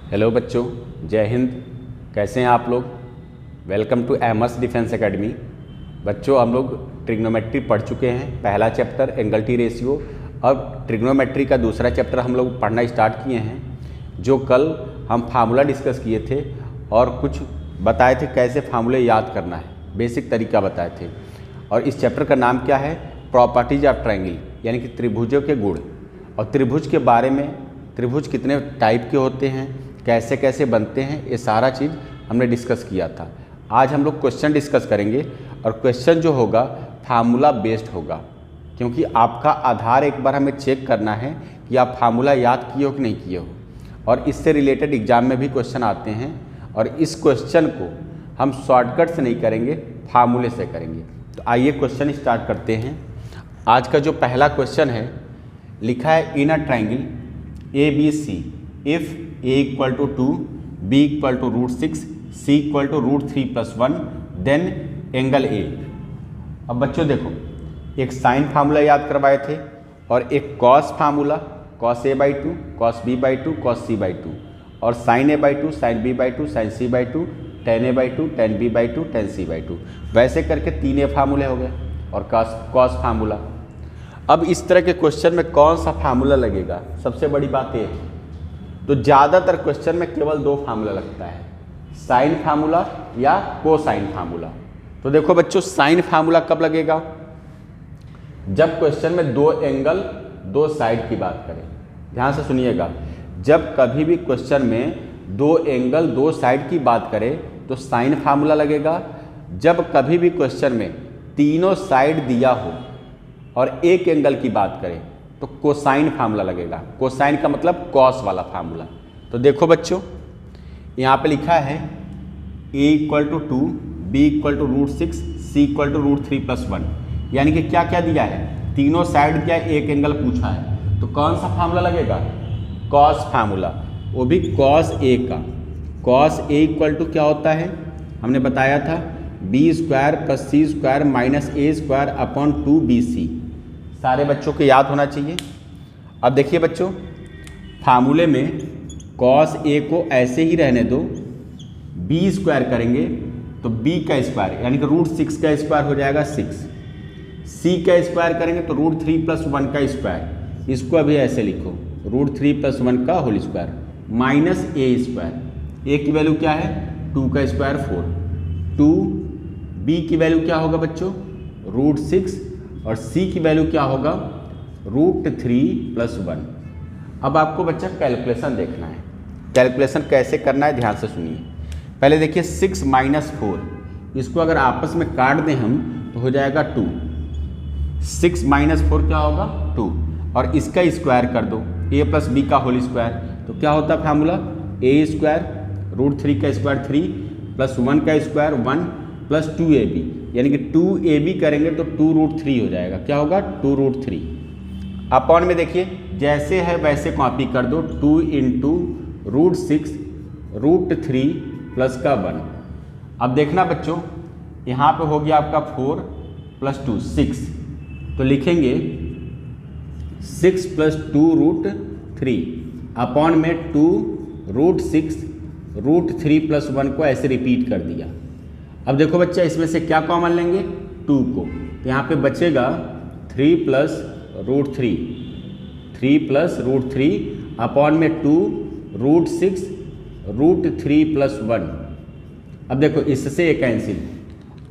Hello बच्चों, जय हिंद। कैसे हैं आप लोग? Welcome to MS defence academy. बच्चों, हम लोग ट्रिग्नोमेट्री पढ़ चुके हैं, पहला चैप्टर एंगल टी रेशियो। अब ट्रिग्नोमेट्री का दूसरा चैप्टर हम लोग पढ़ना स्टार्ट किए हैं। जो कल हम फार्मूला डिस्कस किए थे और कुछ बताए थे कैसे फार्मूले याद करना है, बेसिक तरीका बताए थे। और इस चैप्टर का नाम क्या है? प्रॉपर्टीज ऑफ ट्रायंगल, यानी कि त्रिभुजों के गुण। और त्रिभुज के बारे में, त्रिभुज कितने टाइप के होते हैं, कैसे कैसे बनते हैं, ये सारा चीज़ हमने डिस्कस किया था। आज हम लोग क्वेश्चन डिस्कस करेंगे और क्वेश्चन जो होगा फार्मूला बेस्ड होगा, क्योंकि आपका आधार एक बार हमें चेक करना है कि आप फार्मूला याद किए हो कि नहीं किए हो। और इससे रिलेटेड एग्जाम में भी क्वेश्चन आते हैं और इस क्वेश्चन को हम शॉर्टकट से नहीं करेंगे, फार्मूले से करेंगे। तो आइए क्वेश्चन स्टार्ट करते हैं। आज का जो पहला क्वेश्चन है, लिखा है in a triangle A B C if A equal to 2, B equal to √6, C equal to √3+1, then angle A. अब बच्चों देखो, एक साइन फार्मूला याद करवाए थे और एक cos formula, cos A/2, cos B/2, cos C/2, और sin A/2, sin B/2, sin C/2, tan A/2, tan B/2, tan C/2। वैसे करके 3 फार्मूले हो गए और cos फार्मूला। अब इस तरह के क्वेश्चन में कौन सा फार्मूला लगेगा, सबसे बड़ी बात ये है। तो ज़्यादातर क्वेश्चन में केवल 2 फार्मूला लगता है, साइन फार्मूला या कोसाइन फार्मूला। तो देखो बच्चों, साइन फार्मूला कब लगेगा? जब क्वेश्चन में 2 एंगल 2 साइड की बात करें। ध्यान से सुनिएगा, जब कभी भी क्वेश्चन में 2 एंगल 2 साइड की बात करें तो साइन फार्मूला लगेगा। जब कभी भी क्वेश्चन में तीनों साइड दिया हो और एक एंगल की बात करें तो कोसाइन फार्मूला लगेगा। कोसाइन का मतलब कॉस वाला फार्मूला। तो देखो बच्चों, यहाँ पे लिखा है a equal to 2, b equal to √6, c equal to √3+1, यानी कि क्या क्या दिया है? तीनों साइड दिया, एक एंगल पूछा है, तो कौन सा फार्मूला लगेगा? कॉस फार्मूला, वो भी कॉस a का। कॉस a इक्वल टू क्या होता है, हमने बताया था b² + c² - a²/2bc। सारे बच्चों को याद होना चाहिए। अब देखिए बच्चों, फार्मूले में cos a को ऐसे ही रहने दो, b² करेंगे तो b का स्क्वायर यानी कि √6 का स्क्वायर हो जाएगा 6, c का स्क्वायर करेंगे तो √3+1 का स्क्वायर, इसको अभी ऐसे लिखो √3+1 का होल स्क्वायर -a²। a की वैल्यू क्या है? 2 का स्क्वायर 4, 2। b की वैल्यू क्या होगा बच्चों? √6, और c की वैल्यू क्या होगा? √3+1। अब आपको बच्चा कैलकुलेशन देखना है। कैलकुलेशन कैसे करना है, ध्यान से सुनिए। पहले देखिए 6 - 4, इसको अगर आपस में काट दें हम तो हो जाएगा 2। 6 - 4 क्या होगा? 2, और इसका स्क्वायर कर दो, a + b का होल स्क्वायर, तो क्या होता है फार्मूला? a² √3 का स्क्वायर 3 + 1 का स्क्वायर 1 + 2ab, यानी कि 2ab करेंगे तो 2√3 हो जाएगा। क्या होगा? 2√3। अपॉन में देखिए जैसे है वैसे कॉपी कर दो, 2 × √6 √3 + का 1। अब देखना बच्चों, यहाँ पे हो गया आपका 4 + 2 6, तो लिखेंगे 6 + 2 √3 अपॉन में 2 √6 √3+1 को ऐसे रिपीट कर दिया। अब देखो बच्चा, इसमें से क्या कॉमन लेंगे? 2 को, तो यहाँ पे बचेगा 3 + √3, 3 + √3 अपॉन में 2 √6 √3+1। अब देखो इससे एक कैंसिल।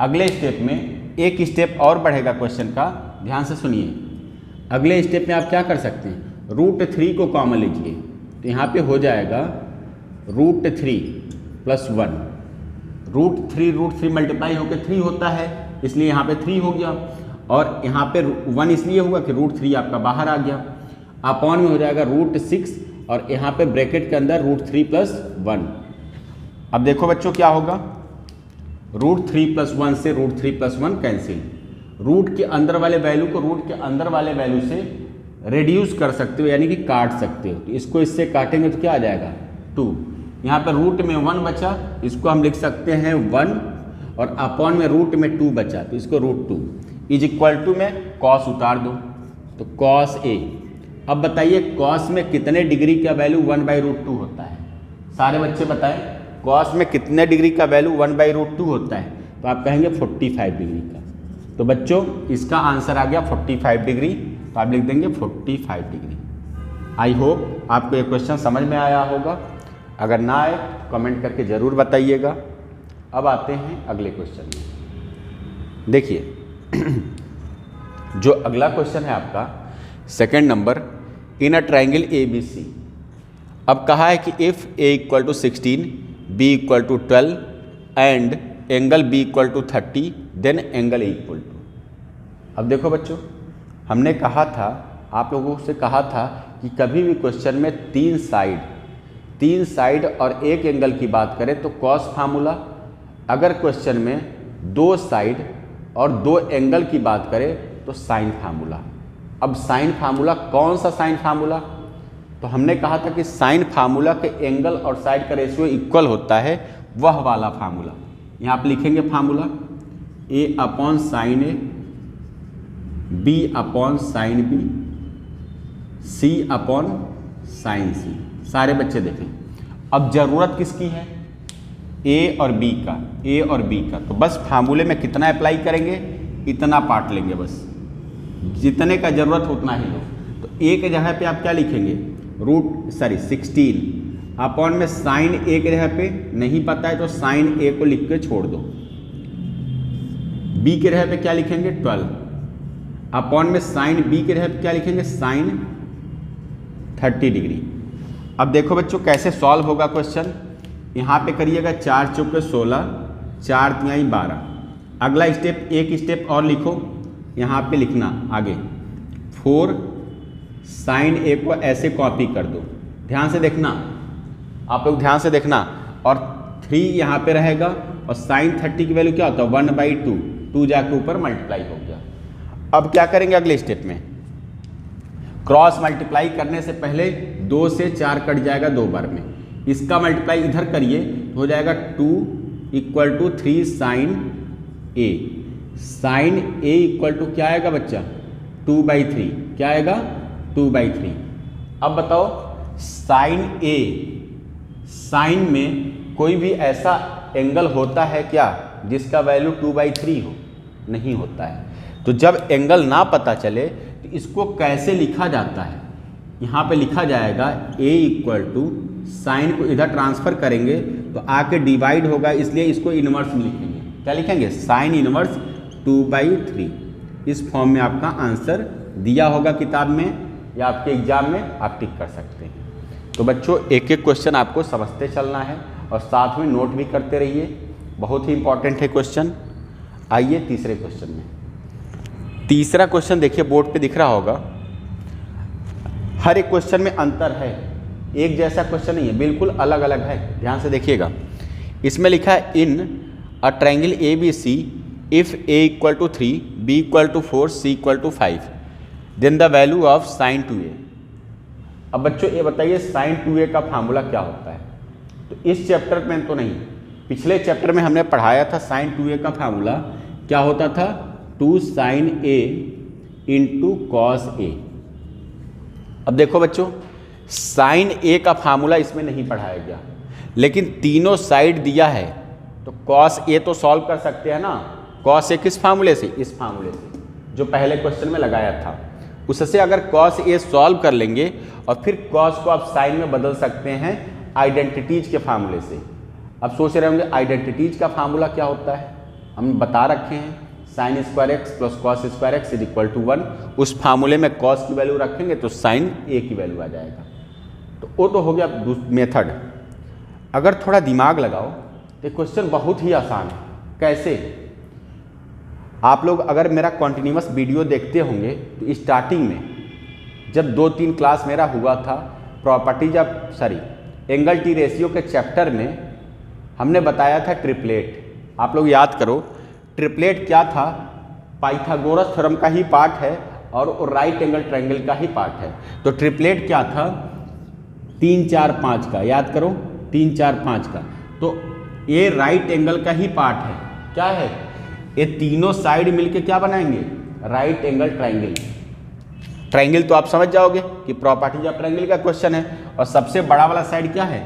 अगले स्टेप में एक स्टेप और बढ़ेगा क्वेश्चन का, ध्यान से सुनिए। अगले स्टेप में आप क्या कर सकते हैं? √3 को कॉमन लीजिए, तो यहाँ पे हो जाएगा √3+1। √3 मल्टीप्लाई होकर 3 होता है, इसलिए यहाँ पे 3 हो गया, और यहाँ पे 1 इसलिए हुआ कि √3 आपका बाहर आ गया। अपॉन में हो जाएगा √6, और यहाँ पे ब्रैकेट के अंदर √3+1। अब देखो बच्चों क्या होगा? √3+1 से √3+1 कैंसिल। रूट के अंदर वाले वैल्यू को रूट के अंदर वाले वैल्यू से रिड्यूस कर सकते हो, यानी कि काट सकते हो। तो इसको इससे काटेंगे तो क्या आ जाएगा? 2। यहाँ पर रूट में 1 बचा, इसको हम लिख सकते हैं 1, और अपॉन में रूट में 2 बचा, तो इसको √2 = में कॉस उतार दो, तो cos a। अब बताइए कॉस में कितने डिग्री का वैल्यू 1/√2 होता है? सारे बच्चे बताएं कॉस में कितने डिग्री का वैल्यू 1/√2 होता है? तो आप कहेंगे 45 डिग्री का। तो बच्चों इसका आंसर आ गया 45 डिग्री, तो आप लिख देंगे 45 डिग्री। आई होप आपको ये क्वेश्चन समझ में आया होगा। अगर ना आए कमेंट करके ज़रूर बताइएगा। अब आते हैं अगले क्वेश्चन में। देखिए जो अगला क्वेश्चन है आपका second number, in a triangle ABC। अब कहा है कि if A = 16, B = 12 and angle B = 30 then angle A = अब देखो बच्चों, हमने कहा था, आप लोगों से कहा था कि कभी भी क्वेश्चन में तीन साइड और एक एंगल की बात करें तो कॉस फार्मूला, अगर क्वेश्चन में दो साइड और दो एंगल की बात करें तो साइन फार्मूला। अब साइन फार्मूला कौन सा साइन फार्मूला? तो हमने कहा था कि साइन फार्मूला के एंगल और साइड का रेशियो इक्वल होता है, वह वाला फार्मूला। यहाँ आप लिखेंगे formula A/sin A, B/sin B, C/sin C। सारे बच्चे देखें, अब ज़रूरत किसकी है? A और B का। तो बस फार्मूले में कितना अप्लाई करेंगे? इतना पार्ट लेंगे, बस जितने का ज़रूरत उतना ही लो। तो A के जगह पे आप क्या लिखेंगे? 16 अपॉन में साइन A के जगह पे नहीं पता है तो साइन A को लिख के छोड़ दो। B के जगह पे क्या लिखेंगे? 12 अपॉन में साइन B के जगह पे क्या लिखेंगे? Sine 30 degree. अब देखो बच्चों कैसे सॉल्व होगा क्वेश्चन। यहाँ पे करिएगा 4 चौके 16, 4 तिहाई 12। अगला स्टेप, एक स्टेप और लिखो, यहाँ पे लिखना आगे 4 साइन A को ऐसे कॉपी कर दो। ध्यान से देखना, आप लोग ध्यान से देखना। और 3 यहाँ पे रहेगा और साइन 30 की वैल्यू क्या होता है? 1/2, 2 जाके ऊपर मल्टीप्लाई हो गया। अब क्या करेंगे अगले स्टेप में? क्रॉस मल्टीप्लाई करने से पहले 2 से 4 कट जाएगा 2 बार में। इसका मल्टीप्लाई इधर करिए, हो जाएगा 2 = 3 साइन A। साइन A = क्या आएगा बच्चा? 2/3। क्या आएगा? 2/3। अब बताओ साइन A, साइन में कोई भी ऐसा एंगल होता है क्या जिसका वैल्यू 2/3 हो? नहीं होता है। तो जब एंगल ना पता चले तो इसको कैसे लिखा जाता है? यहाँ पे लिखा जाएगा A = साइन को इधर ट्रांसफर करेंगे तो आके डिवाइड होगा, इसलिए इसको इनवर्स में लिखेंगे। क्या लिखेंगे? Sine inverse 2/3। इस फॉर्म में आपका आंसर दिया होगा किताब में या आपके एग्जाम में, आप टिक कर सकते हैं। तो बच्चों एक एक क्वेश्चन आपको समझते चलना है और साथ में नोट भी करते रहिए, बहुत ही इंपॉर्टेंट है क्वेश्चन। आइए तीसरे क्वेश्चन में। तीसरा क्वेश्चन देखिए बोर्ड पे दिख रहा होगा। हर एक क्वेश्चन में अंतर है, एक जैसा क्वेश्चन नहीं है, बिल्कुल अलग अलग है। ध्यान से देखिएगा, इसमें लिखा है in a triangle ABC if A = 3, B = 4, C = 5 then the value of sine 2A। अब बच्चों ये बताइए साइन 2A का फार्मूला क्या होता है? तो इस चैप्टर में तो नहीं, पिछले चैप्टर में हमने पढ़ाया था साइन 2A का फार्मूला क्या होता था? 2 साइन A × cos A। अब देखो बच्चों साइन A का फार्मूला इसमें नहीं पढ़ाया गया, लेकिन तीनों साइड दिया है तो cos A तो सॉल्व कर सकते हैं ना। cos A किस फार्मूले से? इस फार्मूले से जो पहले क्वेश्चन में लगाया था, उससे अगर cos A सॉल्व कर लेंगे और फिर cos को आप साइन में बदल सकते हैं आइडेंटिटीज के फार्मूले से। अब सोच रहे होंगे आइडेंटिटीज का फार्मूला क्या होता है? हम बता रखे हैं sin² x + cos² x = 1। उस फार्मूले में cos की वैल्यू रखेंगे तो sin A की वैल्यू आ जाएगा। तो वो तो हो गया मेथड। अगर थोड़ा दिमाग लगाओ तो क्वेश्चन बहुत ही आसान है। कैसे? आप लोग अगर मेरा कॉन्टिन्यूअस वीडियो देखते होंगे तो स्टार्टिंग में जब 2-3 क्लास मेरा हुआ था प्रॉपर्टीज एंगल टी रेशियो के चैप्टर में, हमने बताया था ट्रिपलेट। आप लोग याद करो ट्रिपलेट क्या था? पाइथागोरस थ्योरम का ही पार्ट है और राइट एंगल ट्रायंगल का ही पार्ट है। तो ट्रिपलेट क्या था? 3 4 5 का, याद करो 3 4 5 का। तो ये राइट एंगल का ही पार्ट है। क्या है? ये तीनों साइड मिलके क्या बनाएंगे? Right angle triangle. ट्रायंगल तो आप समझ जाओगे कि प्रॉपर्टीज ऑफ ट्रायंगल का क्वेश्चन है। और सबसे बड़ा वाला साइड क्या है?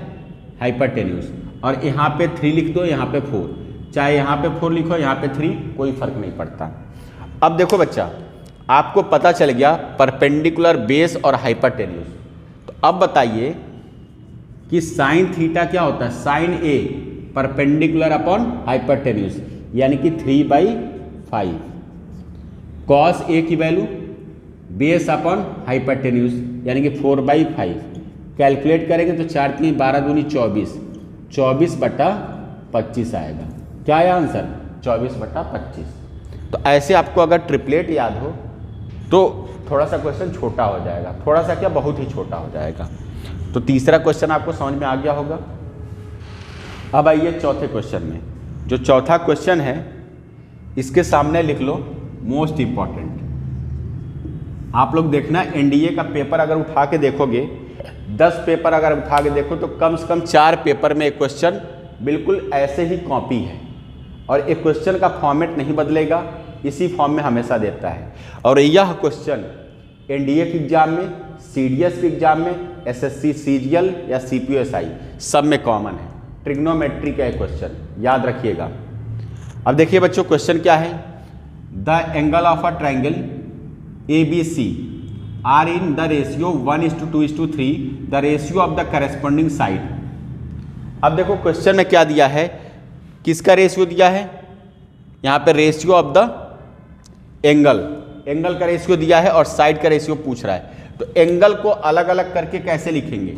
हाइपरटेन्यूस। और यहाँ पे 3 लिख दो, यहाँ पे 4, चाहे यहाँ पे 4 लिखो, यहाँ पे 3, कोई फर्क नहीं पड़ता। अब देखो बच्चा, आपको पता चल गया परपेंडिकुलर बेस और हाइपरटेन्यूस। तो अब बताइए कि साइन थीटा क्या होता है? साइन ए परपेंडिकुलर अपॉन हाइपरटेन्यूस, यानी कि 3/5। कॉस ए की वैल्यू बेस अपॉन हाइपरटेन्यूस, यानी कि 4/5। कैलकुलेट करेंगे तो 4 3 12 दूनी 24, 24/25 आएगा। क्या है आंसर? 24/25। तो ऐसे आपको अगर ट्रिपलेट याद हो तो थोड़ा सा क्वेश्चन छोटा हो जाएगा, थोड़ा सा क्या, बहुत ही छोटा हो जाएगा। तो तीसरा क्वेश्चन आपको समझ में आ गया होगा। अब आइए चौथे क्वेश्चन में। जो चौथा क्वेश्चन है इसके सामने लिख लो मोस्ट इंपॉर्टेंट। आप लोग देखना, एनडीए का पेपर अगर उठा के देखोगे, 10 पेपर अगर उठा के देखो तो कम से कम 4 पेपर में एक क्वेश्चन बिल्कुल ऐसे ही कॉपी है, और एक क्वेश्चन का फॉर्मेट नहीं बदलेगा, इसी फॉर्म में हमेशा देता है। और यह क्वेश्चन एनडीए के एग्जाम में, सीडीएस के एग्जाम में, एसएससी सीजीएल या सीपीएसआई सब में कॉमन है। ट्रिग्नोमेट्री का क्वेश्चन याद रखिएगा। अब देखिए बच्चों, क्वेश्चन क्या है? The angle of a triangle ABC are in the ratio 1:2:3 the ratio of the corresponding side. अब देखो क्वेश्चन में क्या दिया है, किसका रेशियो दिया है? यहाँ पे ratio of the angle, angle का रेशियो दिया है और साइड का रेशियो पूछ रहा है। तो एंगल को अलग अलग करके कैसे लिखेंगे?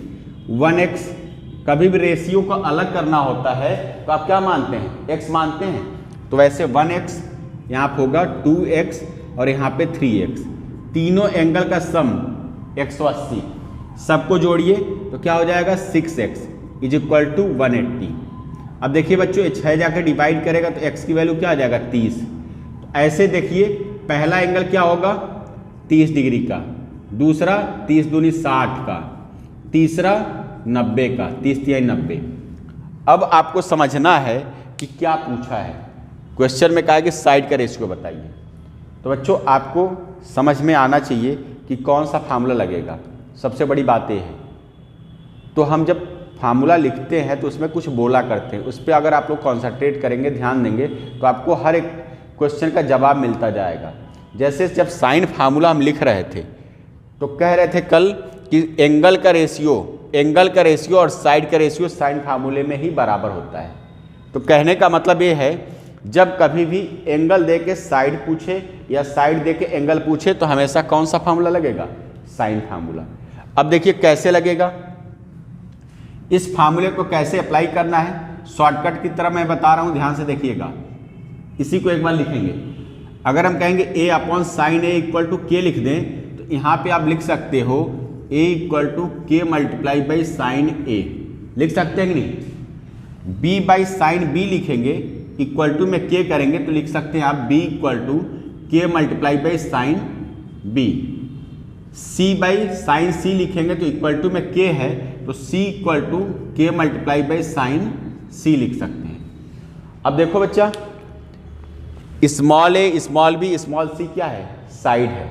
1x, कभी भी रेशियो को अलग करना होता है तो आप क्या मानते हैं? x मानते हैं। तो वैसे 1x यहाँ पे होगा 2x और यहाँ पे 3x, तीनों एंगल का सम 180, सबको जोड़िए तो क्या हो जाएगा? 6x = 180। अब देखिए बच्चों, 6 जाकर डिवाइड करेगा तो x की वैल्यू क्या आ जाएगा? 30। तो ऐसे देखिए, पहला एंगल क्या होगा? 30 डिग्री का, दूसरा 30 दूनी 60 का, तीसरा 90 का, 30 3 90। अब आपको समझना है कि क्या पूछा है। क्वेश्चन में कहा है कि साइड का रेशियो बताइए। तो बच्चों आपको समझ में आना चाहिए कि कौन सा फार्मूला लगेगा। सबसे बड़ी बात यह है, तो हम जब फार्मूला लिखते हैं तो उसमें कुछ बोला करते हैं, उस पर अगर आप लोग कॉन्सेंट्रेट करेंगे, ध्यान देंगे, तो आपको हर एक क्वेश्चन का जवाब मिलता जाएगा। जैसे जब साइन फार्मूला हम लिख रहे थे तो कह रहे थे कल कि एंगल का रेशियो और साइड का रेशियो साइन फार्मूले में ही बराबर होता है। तो कहने का मतलब ये है, जब कभी भी एंगल दे के साइड पूछे या साइड दे के एंगल पूछे तो हमेशा कौन सा फार्मूला लगेगा? Sine formula. अब देखिए कैसे लगेगा, इस फार्मूले को कैसे अप्लाई करना है, शॉर्टकट की तरह मैं बता रहा हूं, ध्यान से देखिएगा। इसी को एक बार लिखेंगे। अगर हम कहेंगे A/sin A = K लिख दें तो यहाँ पे आप लिख सकते हो A = K × sin A, लिख सकते हैं कि नहीं? B/sin B लिखेंगे, इक्वल टू में K करेंगे तो लिख सकते हैं आप B = K × sin B। C/sin C लिखेंगे तो इक्वल टू में K है तो C = K × sin C लिख सकते हैं। अब देखो बच्चा, small a, small b, small c क्या है? साइड है।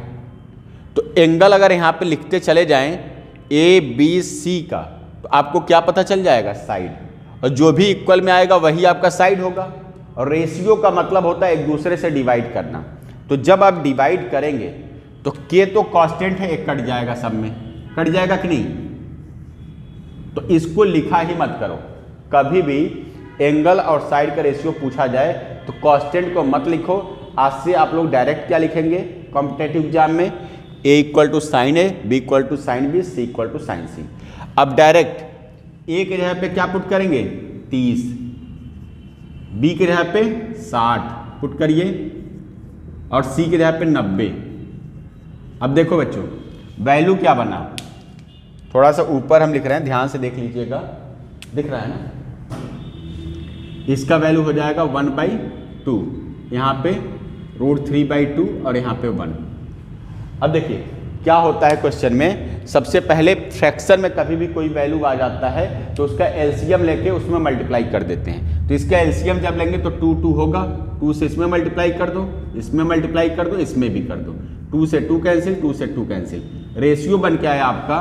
तो एंगल अगर यहाँ पे लिखते चले जाएं ABC का तो आपको क्या पता चल जाएगा? साइड। और जो भी इक्वल में आएगा वही आपका साइड होगा। और रेशियो का मतलब होता है एक दूसरे से डिवाइड करना। तो जब आप डिवाइड करेंगे तो k तो कांस्टेंट है, एक कट जाएगा, सब में कट जाएगा कि नहीं? तो इसको लिखा ही मत करो। कभी भी एंगल और साइड का रेशियो पूछा जाए तो कांस्टेंट को मत लिखो। आज से आप लोग डायरेक्ट क्या लिखेंगे कॉम्पिटिटिव एग्जाम में? A = sin A, B = sin B, C = sin C। अब डायरेक्ट A के जगह पे क्या पुट करेंगे? 30, B के जगह पे 60 पुट करिए और C के जगह पे 90। अब देखो बच्चों, वैल्यू क्या बना? थोड़ा सा ऊपर हम लिख रहे हैं, ध्यान से देख लीजिएगा, दिख रहा है ना? इसका वैल्यू हो जाएगा 1/2, यहाँ पे √3/2 और यहाँ पे 1। अब देखिए क्या होता है क्वेश्चन में, सबसे पहले फ्रैक्शन में कभी भी कोई वैल्यू आ जाता है तो उसका एलसीएम लेके उसमें मल्टीप्लाई कर देते हैं। तो इसका एलसीएम जब लेंगे तो 2 होगा, 2 से इसमें मल्टीप्लाई कर दो, इसमें मल्टीप्लाई कर दो, इसमें भी कर दो, 2 से 2 कैंसिल, 2 से 2 कैंसिल। रेशियो बन के आया आपका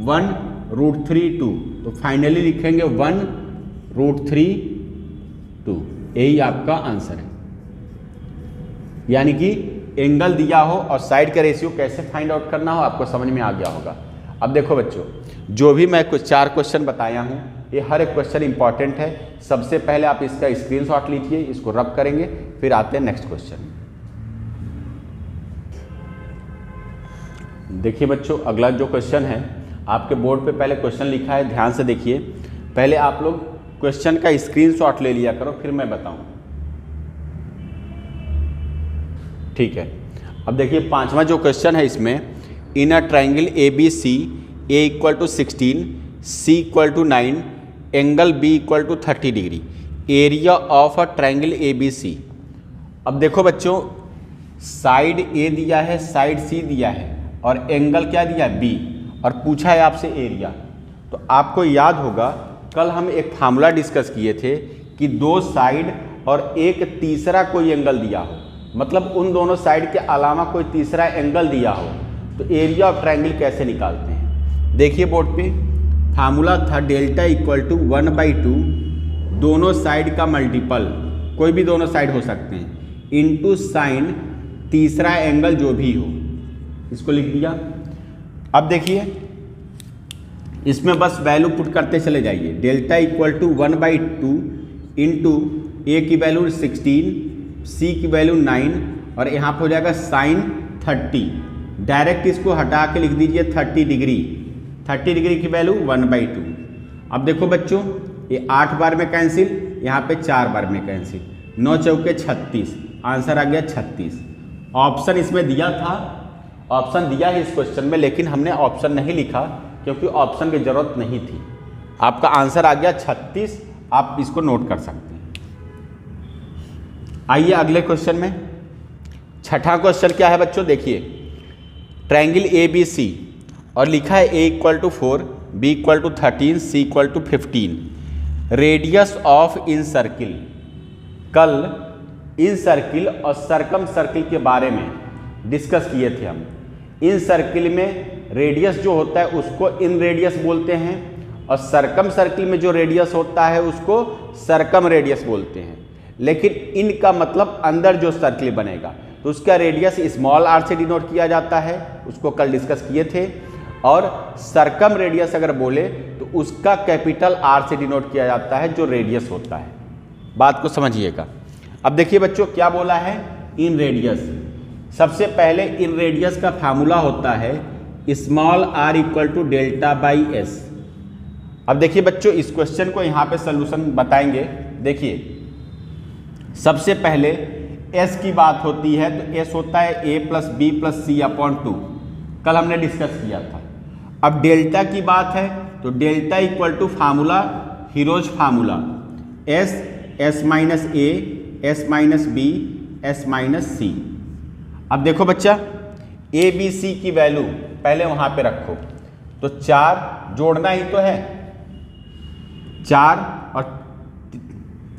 1√3/2। तो फाइनली लिखेंगे 1√3(2). यही आपका आंसर है। यानी कि एंगल दिया हो और साइड का रेशियो कैसे फाइंड आउट करना हो आपको समझ में आ गया होगा। अब देखो बच्चों, जो भी मैं कुछ 4 क्वेश्चन बताया हूँ ये हर एक क्वेश्चन इंपॉर्टेंट है। सबसे पहले आप इसका स्क्रीनशॉट लीजिए, इसको रब करेंगे, फिर आते हैं नेक्स्ट क्वेश्चन। देखिए बच्चों, अगला जो क्वेश्चन है आपके बोर्ड पे पहले क्वेश्चन लिखा है, ध्यान से देखिए। पहले आप लोग क्वेश्चन का स्क्रीनशॉट ले लिया करो, फिर मैं बताऊं, ठीक है। अब देखिए 5वां जो क्वेश्चन है इसमें, in a triangle ABC A = 16, C = 9, angle B = 30 degree, area of a triangle ABC। अब देखो बच्चों, साइड A दिया है, साइड C दिया है और एंगल क्या दिया है B, और पूछा है आपसे एरिया। तो आपको याद होगा कल हम एक फार्मूला डिस्कस किए थे कि 2 साइड और एक तीसरा कोई एंगल दिया हो, मतलब उन दोनों साइड के अलावा कोई तीसरा एंगल दिया हो, तो एरिया ऑफ ट्राइंगल कैसे निकालते हैं। देखिए बोर्ड पे फार्मूला था डेल्टा = 1/2 दोनों साइड का मल्टीपल, कोई भी दोनों साइड हो सकते हैं, इनटू साइन तीसरा एंगल जो भी हो, इसको लिख दिया। अब देखिए इसमें बस वैल्यू पुट करते चले जाइए। डेल्टा = 1/2 इंटू ए की वैल्यू 16, सी की वैल्यू 9 और यहाँ पर हो जाएगा साइन 30। डायरेक्ट इसको हटा के लिख दीजिए 30 डिग्री। 30 डिग्री की वैल्यू 1/2। अब देखो बच्चों, ये 8 बार में कैंसिल, यहाँ पे 4 बार में कैंसिल, 9 चौके 36, आंसर आ गया 36। ऑप्शन इसमें दिया था, ऑप्शन दिया है इस क्वेश्चन में, लेकिन हमने ऑप्शन नहीं लिखा क्योंकि ऑप्शन की जरूरत नहीं थी। आपका आंसर आ गया 36, आप इसको नोट कर सकते हैं। आइए अगले क्वेश्चन में। 6वां क्वेश्चन क्या है बच्चों, देखिए ट्रायंगल ABC और लिखा है A = 4, B = 13, C = 15, radius of in circle. कल इन सर्किल और सरकम सर्किल के बारे में डिस्कस किए थे हम। इन सर्किल में रेडियस जो होता है उसको इन रेडियस बोलते हैं और सरकम सर्किल में जो रेडियस होता है उसको सरकम रेडियस बोलते हैं। लेकिन इनका मतलब अंदर जो सर्किल बनेगा तो उसका रेडियस स्मॉल r से डिनोट किया जाता है, उसको कल डिस्कस किए थे। और सरकम रेडियस अगर बोले तो उसका कैपिटल R से डिनोट किया जाता है जो रेडियस होता है। बात को समझिएगा। अब देखिए बच्चों क्या बोला है, इन रेडियस। सबसे पहले इन रेडियस का फार्मूला होता है स्मॉल r = डेल्टा/s। अब देखिए बच्चों इस क्वेश्चन को यहाँ पे सलूशन बताएंगे। देखिए सबसे पहले s की बात होती है तो s होता है a + b + c/2, कल हमने डिस्कस किया था। अब डेल्टा की बात है तो delta = formula, heroes formula, s s - a s - b s - c। अब देखो बच्चा ए बी सी की वैल्यू पहले वहां पे रखो, तो 4 जोड़ना ही तो है, 4 और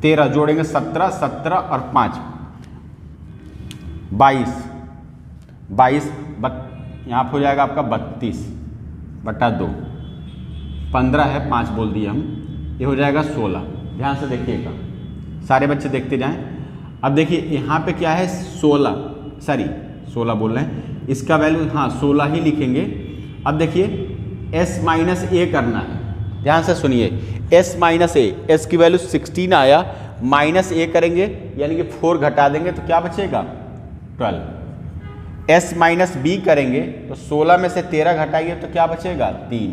13 जोड़ेंगे 17, 17 और 5 22, 22 यहाँ हो जाएगा आपका 32/2, 15 है 5 बोल दिए हम, ये हो जाएगा 16। ध्यान से देखिएगा, सारे बच्चे देखते जाएं। अब देखिए यहाँ पे क्या है 16 बोल रहे हैं, इसका वैल्यू हाँ 16 ही लिखेंगे। अब देखिए s - a करना है, ध्यान से सुनिए, s - a, s की वैल्यू 16 आया, -a करेंगे यानी कि 4 घटा देंगे तो क्या बचेगा 12। s - b करेंगे तो 16 में से 13 घटाइए तो क्या बचेगा 3।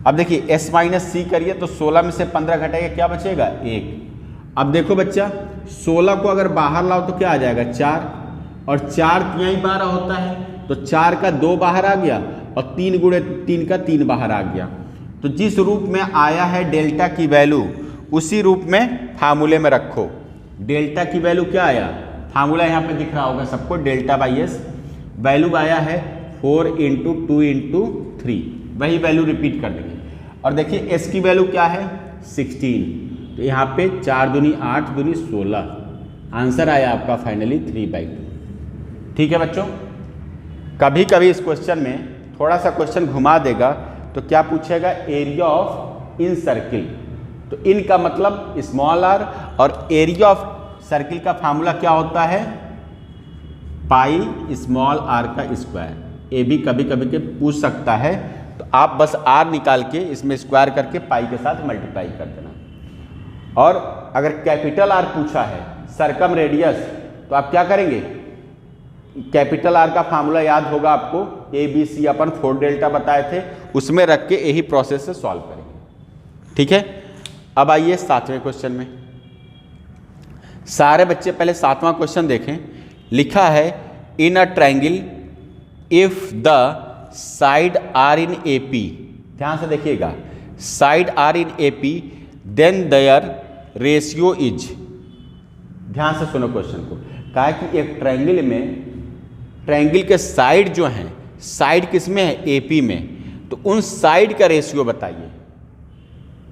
अब देखिए s - c करिए तो 16 में से 15 घटाइए क्या बचेगा 1। अब देखो बच्चा 16 को अगर बाहर लाओ तो क्या आ जाएगा 4, और 4 3 12 होता है तो 4 का 2 बाहर आ गया और 3 × 3 का 3 बाहर आ गया। तो जिस रूप में आया है डेल्टा की वैल्यू उसी रूप में फार्मूले में रखो। डेल्टा की वैल्यू क्या आया, फार्मूला यहाँ पे दिख रहा होगा सबको, डेल्टा/s वैल्यू आया है 4 × 2 × 3, वही वैल्यू रिपीट कर देंगे। और देखिए s की वैल्यू क्या है 16, तो यहाँ पे 4 दूनी 8 दूनी 16, आंसर आया आपका फाइनली 3/2। ठीक है बच्चों, कभी कभी इस क्वेश्चन में थोड़ा सा क्वेश्चन घुमा देगा तो क्या पूछेगा, एरिया ऑफ इन सर्किल। तो इन का मतलब स्मॉल r और एरिया ऑफ सर्किल का फार्मूला क्या होता है, पाई स्मॉल r का स्क्वायर। ये भी कभी कभी के पूछ सकता है, तो आप बस r निकाल के इसमें स्क्वायर करके पाई के साथ मल्टीप्लाई कर देना। और अगर कैपिटल R पूछा है सर्कम रेडियस, तो आप क्या करेंगे, कैपिटल R का फार्मूला याद होगा आपको, ABC अपन 4 डेल्टा बताए थे, उसमें रख के यही प्रोसेस से सॉल्व करेंगे। ठीक है, अब आइए 7वें क्वेश्चन में। सारे बच्चे पहले 7वां क्वेश्चन देखें। लिखा है in a triangle if the side are in AP, ध्यान से देखिएगा, side are in AP then their ratio is. ध्यान से सुनो क्वेश्चन को। कहा कि एक ट्रायंगल में, ट्रायंगल के साइड जो हैं, साइड किस में है, AP में, तो उन साइड का रेशियो बताइए।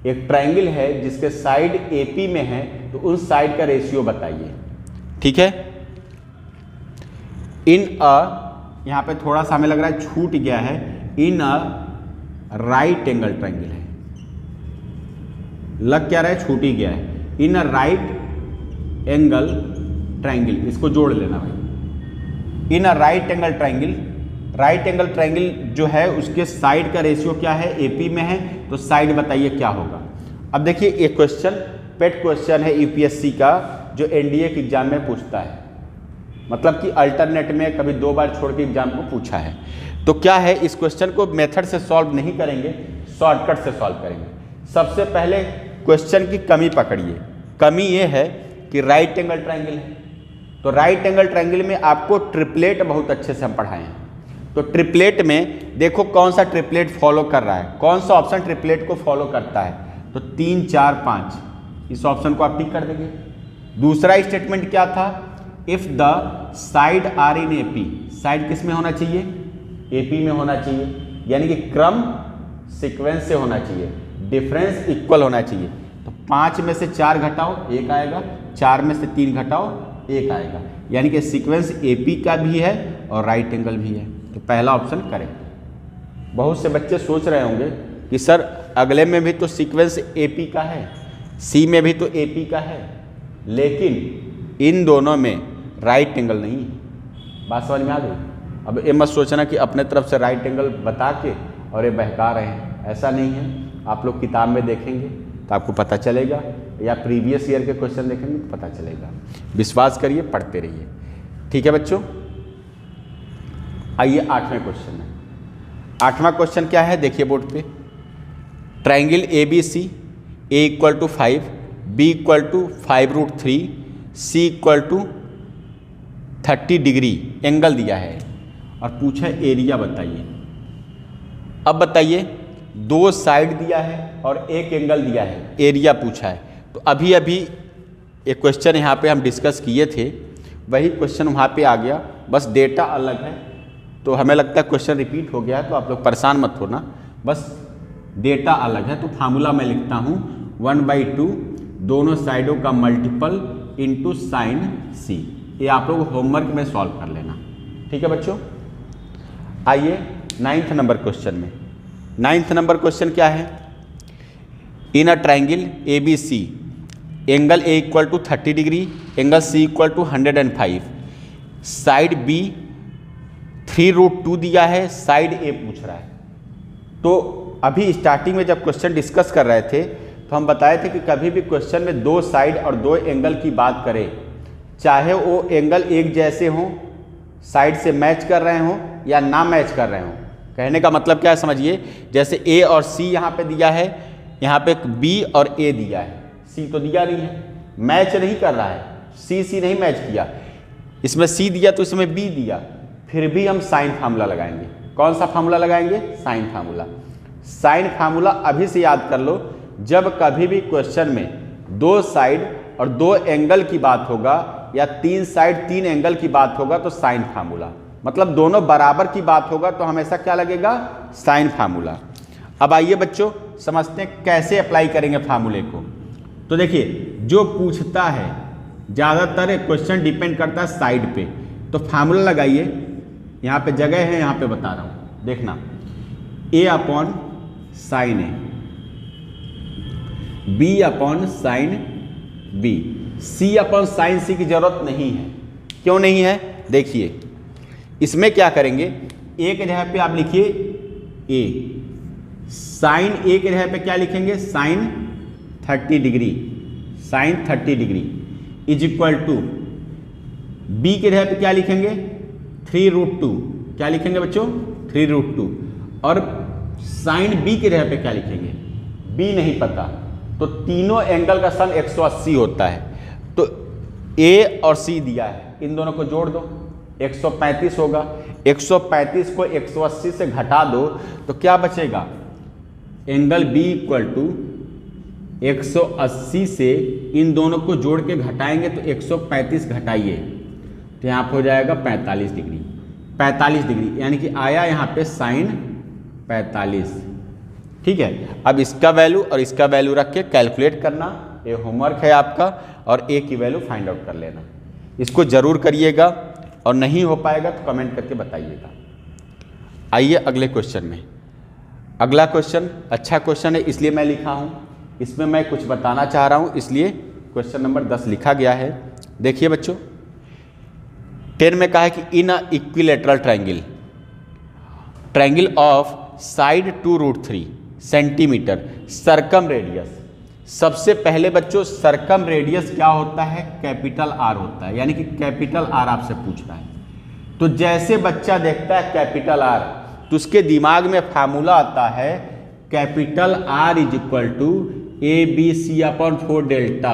एक ट्रायंगल है जिसके साइड AP में है, तो उन साइड का रेशियो बताइए। ठीक है, इन अ, यहाँ पे थोड़ा सा हमें लग रहा है छूट गया है, in a right angle triangle है, लग क्या रहा है, छूट ही गया है। In a right angle triangle, इसको जोड़ लेना भाई। In a right angle triangle, right angle triangle जो है उसके साइड का रेशियो क्या है, AP में है, तो साइड बताइए क्या होगा। अब देखिए एक क्वेश्चन पेट क्वेश्चन है UPSC का, जो NDA के एग्जाम में पूछता है, मतलब कि अल्टरनेट में कभी 2 बार छोड़ के एग्जाम को पूछा है। तो क्या है, इस क्वेश्चन को मेथड से सॉल्व नहीं करेंगे, शॉर्टकट से सॉल्व करेंगे। सबसे पहले क्वेश्चन की कमी पकड़िए। कमी ये है कि राइट एंगल ट्रायंगल है, तो राइट एंगल ट्रायंगल में आपको ट्रिपलेट बहुत अच्छे से हम पढ़ाए हैं। तो ट्रिपलेट में देखो कौन सा ट्रिपलेट फॉलो कर रहा है, कौन सा ऑप्शन ट्रिपलेट को फॉलो करता है, तो 3 4 5, इस ऑप्शन को आप टिक कर देंगे। दूसरा स्टेटमेंट क्या था, if the side are in AP, side किस में होना चाहिए, AP में होना चाहिए, यानी कि क्रम सीक्वेंस से होना चाहिए, डिफरेंस इक्वल होना चाहिए। तो 5 में से 4 घटाओ 1 आएगा, 4 में से 3 घटाओ 1 आएगा, यानी कि सीक्वेंस AP का भी है और राइट एंगल भी है। तो पहला ऑप्शन करेक्ट। बहुत से बच्चे सोच रहे होंगे कि सर अगले में भी तो सीक्वेंस AP का है, C में भी तो AP का है, लेकिन इन दोनों में राइट एंगल नहीं है। बात समझ में आ गई। अब ये मत सोचना कि अपने तरफ से राइट एंगल बता के और ये बहका रहे हैं, ऐसा नहीं है। आप लोग किताब में देखेंगे तो आपको पता चलेगा, या प्रीवियस ईयर के क्वेश्चन देखेंगे तो पता चलेगा। विश्वास करिए, पढ़ते रहिए। ठीक है बच्चों, आइए 8वें क्वेश्चन में। 8वां क्वेश्चन क्या है, देखिए बोर्ड पे। Triangle ABC A = 5, B = 5√3, C = 30 degree angle दिया है और पूछा एरिया बताइए। अब बताइए, 2 साइड दिया है और 1 एंगल दिया है, एरिया पूछा है। तो अभी अभी एक क्वेश्चन यहाँ पे हम डिस्कस किए थे, वही क्वेश्चन वहाँ पे आ गया, बस डेटा अलग है। तो हमें लगता है क्वेश्चन रिपीट हो गया है, तो आप लोग परेशान मत होना, बस डेटा अलग है। तो फार्मूला मैं लिखता हूँ 1/2 दोनों साइडों का मल्टीपल इंटू साइन C। ये आप लोग होमवर्क में सॉल्व कर लेना। ठीक है बच्चों, आइए 9th नंबर क्वेश्चन में। 9th नंबर क्वेश्चन क्या है, in a triangle ABC angle A = 30 degree, angle C = 105, side B 3√2 दिया है, साइड A पूछ रहा है। तो अभी स्टार्टिंग में जब क्वेश्चन डिस्कस कर रहे थे तो हम बताए थे कि कभी भी क्वेश्चन में 2 साइड और 2 एंगल की बात करें, चाहे वो एंगल एक जैसे हों, साइड से मैच कर रहे हों या ना मैच कर रहे हों। कहने का मतलब क्या है समझिए, जैसे A और C यहाँ पे दिया है, यहाँ पे B और A दिया है, C तो दिया नहीं है, मैच नहीं कर रहा है, C नहीं मैच किया। इसमें C दिया तो इसमें B दिया, फिर भी हम साइन फार्मूला लगाएंगे। कौन सा फार्मूला लगाएंगे, साइन फार्मूला। साइन फार्मूला अभी से याद कर लो, जब कभी भी क्वेश्चन में 2 साइड और 2 एंगल की बात होगा या 3 साइड 3 एंगल की बात होगा तो साइन फार्मूला, मतलब दोनों बराबर की बात होगा तो हमेशा क्या लगेगा, साइन फार्मूला। अब आइए बच्चों समझते हैं कैसे अप्लाई करेंगे फार्मूले को। तो देखिए, जो पूछता है ज़्यादातर क्वेश्चन डिपेंड करता है साइड पे, तो फार्मूला लगाइए। यहाँ पे जगह है, यहाँ पे बता रहा हूँ, देखना, A/sin A B upon sine B. C upon sine C की जरूरत नहीं है। क्यों नहीं है? देखिए इसमें क्या करेंगे, ए के जगह पे आप लिखिए ए, साइन ए के जगह पे क्या लिखेंगे, sine 30 degree, sine 30 degree is equal to B के जगह पे क्या लिखेंगे 3√2, क्या लिखेंगे बच्चों 3√2, और साइन बी के जगह पे क्या लिखेंगे, बी नहीं पता, तो तीनों एंगल का सम 180 होता है। तो ए और सी दिया है, इन दोनों को जोड़ दो 135 होगा। 135 को 180 से घटा दो तो क्या बचेगा, एंगल बी इक्वल टू 180 से इन दोनों को जोड़ के घटाएंगे तो 135 घटाइए तो यहाँ हो जाएगा 45 डिग्री, 45 डिग्री यानी कि आया यहाँ पे साइन 45। ठीक है, अब इसका वैल्यू और इसका वैल्यू रख के कैलकुलेट करना, ये होमवर्क है आपका, और ए की वैल्यू फाइंड आउट कर लेना। इसको जरूर करिएगा और नहीं हो पाएगा तो कमेंट करके बताइएगा। आइए अगले क्वेश्चन में। अगला क्वेश्चन अच्छा क्वेश्चन है इसलिए मैं लिखा हूँ, इसमें मैं कुछ बताना चाह रहा हूँ इसलिए क्वेश्चन नंबर 10 लिखा गया है। देखिए बच्चों 10 में कहा है कि in a equilateral triangle, triangle of side 2√3 centimetre circumradius. सबसे पहले बच्चों सर्कम रेडियस क्या होता है, कैपिटल आर होता है, यानी कि कैपिटल आर आपसे पूछ रहा है। तो जैसे बच्चा देखता है कैपिटल आर तो उसके दिमाग में फार्मूला आता है capital R is equal to ABC upon 4 delta.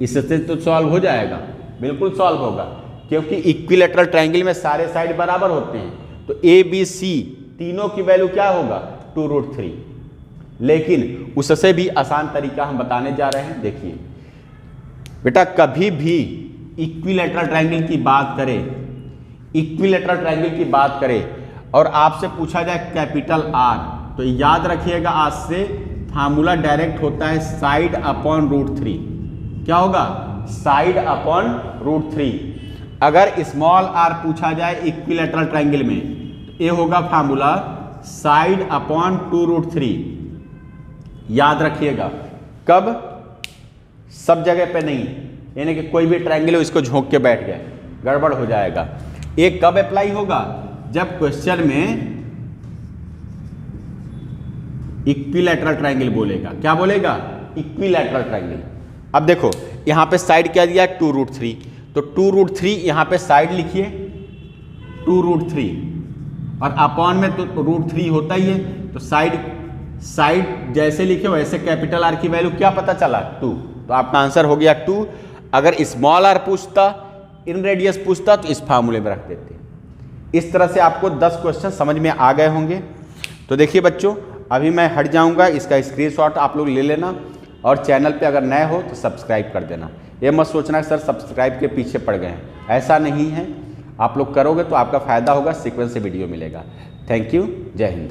इससे तो सॉल्व हो जाएगा, बिल्कुल सॉल्व होगा, क्योंकि इक्विलेटरल ट्रायंगल में सारे साइड बराबर होते हैं। तो ABC तीनों की वैल्यू क्या होगा 2√3। लेकिन उससे भी आसान तरीका हम बताने जा रहे हैं। देखिए बेटा कभी भी इक्विलेटरल ट्रायंगल की बात करें, इक्विलेटरल ट्रायंगल की बात करें और आपसे पूछा जाए कैपिटल आर, तो याद रखिएगा आज से फार्मूला डायरेक्ट होता है साइड अपॉन √3। क्या होगा, साइड अपॉन √3। अगर स्मॉल आर पूछा जाए इक्विलेटरल ट्रायंगल में तो ये होगा फार्मूला साइड अपॉन 2√3। याद रखिएगा, कब, सब जगह पे नहीं, यानी कि कोई भी ट्रायंगल हो इसको झोंक के बैठ गए, गड़बड़ हो जाएगा। ये कब अप्लाई होगा, जब क्वेश्चन में इक्विलेटरल ट्रायंगल बोलेगा। क्या बोलेगा, इक्विलेटरल ट्रायंगल। अब देखो यहां पे साइड क्या दिया 2√3, तो 2√3 यहां पे साइड लिखिए 2√3 और अपॉन में तो √3 होता ही है, तो साइड जैसे लिखे वैसे कैपिटल आर की वैल्यू क्या पता चला 2, तो आपका आंसर हो गया 2। अगर स्मॉल आर पूछता, इन रेडियस पूछता तो इस फार्मूले में रख देते। इस तरह से आपको 10 क्वेश्चन समझ में आ गए होंगे। तो देखिए बच्चों अभी मैं हट जाऊंगा, इसका स्क्रीनशॉट आप लोग ले लेना और चैनल पे अगर नए हो तो सब्सक्राइब कर देना। ये मत सोचना कि सर सब्सक्राइब के पीछे पड़ गए हैं, ऐसा नहीं है। आप लोग करोगे तो आपका फायदा होगा, सीक्वेंस से वीडियो मिलेगा। थैंक यू, जय हिंद।